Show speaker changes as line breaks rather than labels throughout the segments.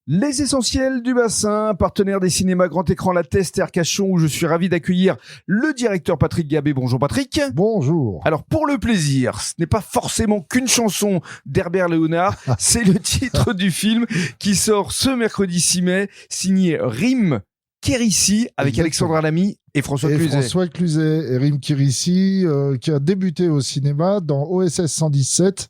Les essentiels du bassin, partenaire des cinémas Grand Écran La Teste et Arcachon, où je suis ravi d'accueillir le directeur Patrick Gabé. Bonjour Patrick.
Bonjour.
Alors pour le plaisir, ce n'est pas forcément qu'une chanson d'Herbert Léonard, c'est le titre du film qui sort ce mercredi 6 mai, signé Rim Kérissi avec Alexandra Lamy et François Cluzet.
François Cluzet et Rim Kérissi qui a débuté au cinéma dans OSS 117.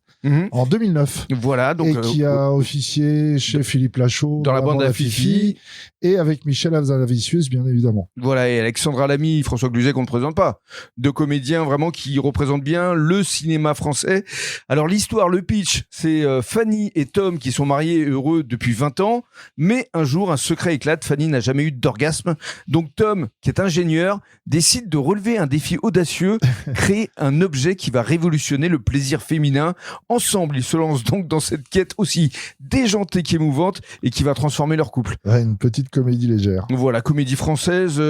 En 2009.
Voilà, donc,
et qui a officié chez Philippe Lachaud
dans la bande à Fifi
et avec Michel Hazanavicius, bien évidemment.
Voilà, et Alexandra Lamy, François Cluzet qu'on ne présente pas. Deux comédiens vraiment qui représentent bien le cinéma français. Alors l'histoire, le pitch, c'est Fanny et Tom qui sont mariés et heureux depuis 20 ans, mais un jour un secret éclate, Fanny n'a jamais eu d'orgasme. Donc Tom, qui est ingénieur, décide de relever un défi audacieux, créer un objet qui va révolutionner le plaisir féminin. Ensemble, ils se lancent donc dans cette quête aussi déjantée qu'émouvante et qui va transformer leur couple.
Ouais, une petite comédie légère.
Voilà, comédie française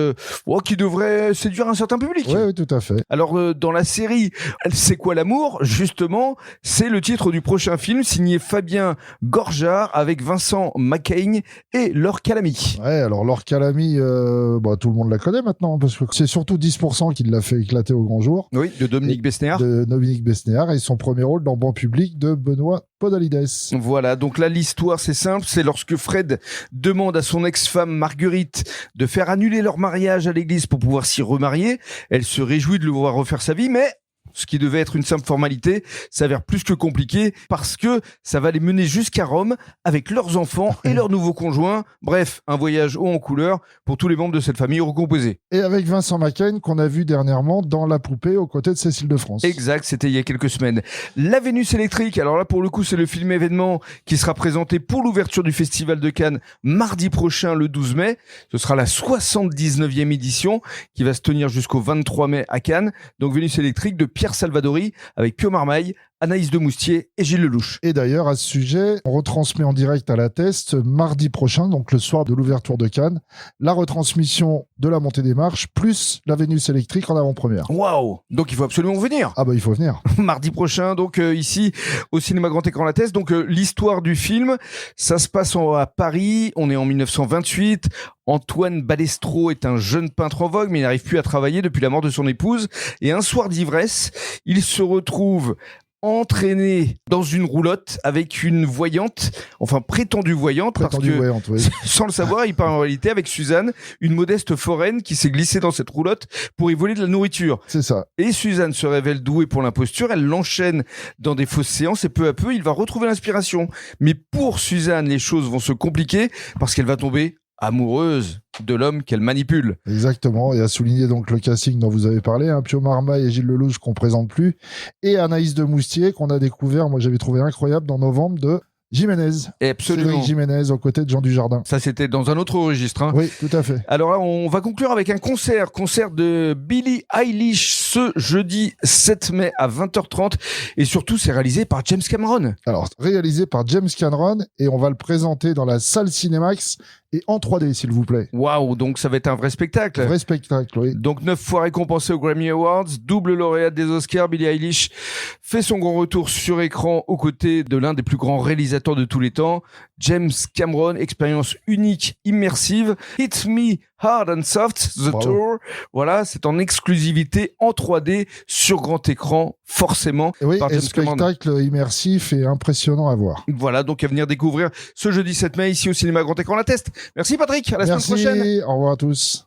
qui devrait séduire un certain public.
Oui, tout à fait.
Alors, dans la série C'est quoi l'amour ? Justement, c'est le titre du prochain film signé Fabien Gorjard avec Vincent Macaigne et Laure Calamy.
Ouais, alors Laure Calamy, tout le monde la connaît maintenant parce que c'est surtout 10% qui l'a fait éclater au grand jour.
Oui, de Dominique Besnéard.
De Dominique Besnéard et son premier rôle dans Banc public de Benoît Podalides.
Voilà, donc là l'histoire c'est simple, c'est lorsque Fred demande à son ex-femme Marguerite de faire annuler leur mariage à l'église pour pouvoir s'y remarier. Elle se réjouit de le voir refaire sa vie, mais ce qui devait être une simple formalité s'avère plus que compliqué parce que ça va les mener jusqu'à Rome avec leurs enfants et leurs nouveaux conjoints. Bref, un voyage haut en couleur pour tous les membres de cette famille recomposée.
Et avec Vincent Macaigne qu'on a vu dernièrement dans La Poupée aux côtés de Cécile de France.
Exact, c'était il y a quelques semaines. La Vénus électrique, alors là pour le coup c'est le film événement qui sera présenté pour l'ouverture du Festival de Cannes mardi prochain le 12 mai. Ce sera la 79e édition qui va se tenir jusqu'au 23 mai à Cannes. Donc Vénus électrique de Pierre Salvadori avec Pio Marmaille, Anaïs de Moustier et Gilles Lelouch.
Et d'ailleurs, à ce sujet, on retransmet en direct à La Teste mardi prochain, donc le soir de l'ouverture de Cannes, la retransmission de la montée des marches, plus la Vénus électrique en avant-première.
Waouh! Donc il faut absolument venir.
Ah bah il faut venir.
Mardi prochain, donc ici au cinéma Grand Écran La Teste. Donc l'histoire du film, ça se passe à Paris, on est en 1928. Antoine Balestro est un jeune peintre en vogue, mais il n'arrive plus à travailler depuis la mort de son épouse. Et un soir d'ivresse, il se retrouve entraîné dans une roulotte avec une voyante, enfin prétendue voyante, parce que
voyante, oui.
Sans le savoir, il part en réalité avec Suzanne, une modeste foraine qui s'est glissée dans cette roulotte pour y voler de la nourriture.
C'est ça.
Et Suzanne se révèle douée pour l'imposture, elle l'enchaîne dans des fausses séances et peu à peu, il va retrouver l'inspiration. Mais pour Suzanne, les choses vont se compliquer parce qu'elle va tomber amoureuse de l'homme qu'elle manipule.
Exactement, et à souligner donc le casting dont vous avez parlé, Pio Marmaille et Gilles Lelouch qu'on présente plus, et Anaïs de Moustier qu'on a découvert, moi j'avais trouvé incroyable dans Novembre de Jiménez.
Absolument.
Cédric Jiménez aux côtés de Jean Dujardin.
Ça c'était dans un autre registre. Hein.
Oui, tout à fait.
Alors là, on va conclure avec un concert de Billie Eilish ce jeudi 7 mai à 20h30 et surtout c'est réalisé par James Cameron.
Alors réalisé par James Cameron et on va le présenter dans la salle Cinémax et en 3D s'il vous plaît.
Waouh, donc ça va être un vrai spectacle.
Vrai spectacle, oui.
Donc 9 fois récompensé aux Grammy Awards, double lauréate des Oscars, Billie Eilish fait son grand retour sur écran aux côtés de l'un des plus grands réalisateurs de tous les temps, James Cameron, expérience unique, immersive. Hit Me Hard and Soft, The
Bravo.
Tour. Voilà, c'est en exclusivité en 3D sur grand écran, forcément.
Et oui,
par
et
James
spectacle
Cameron.
immersif et impressionnant à voir.
Voilà, donc à venir découvrir ce jeudi 7 mai ici au cinéma Grand Écran La Teste. Merci Patrick, à la semaine prochaine.
Merci, au revoir à tous.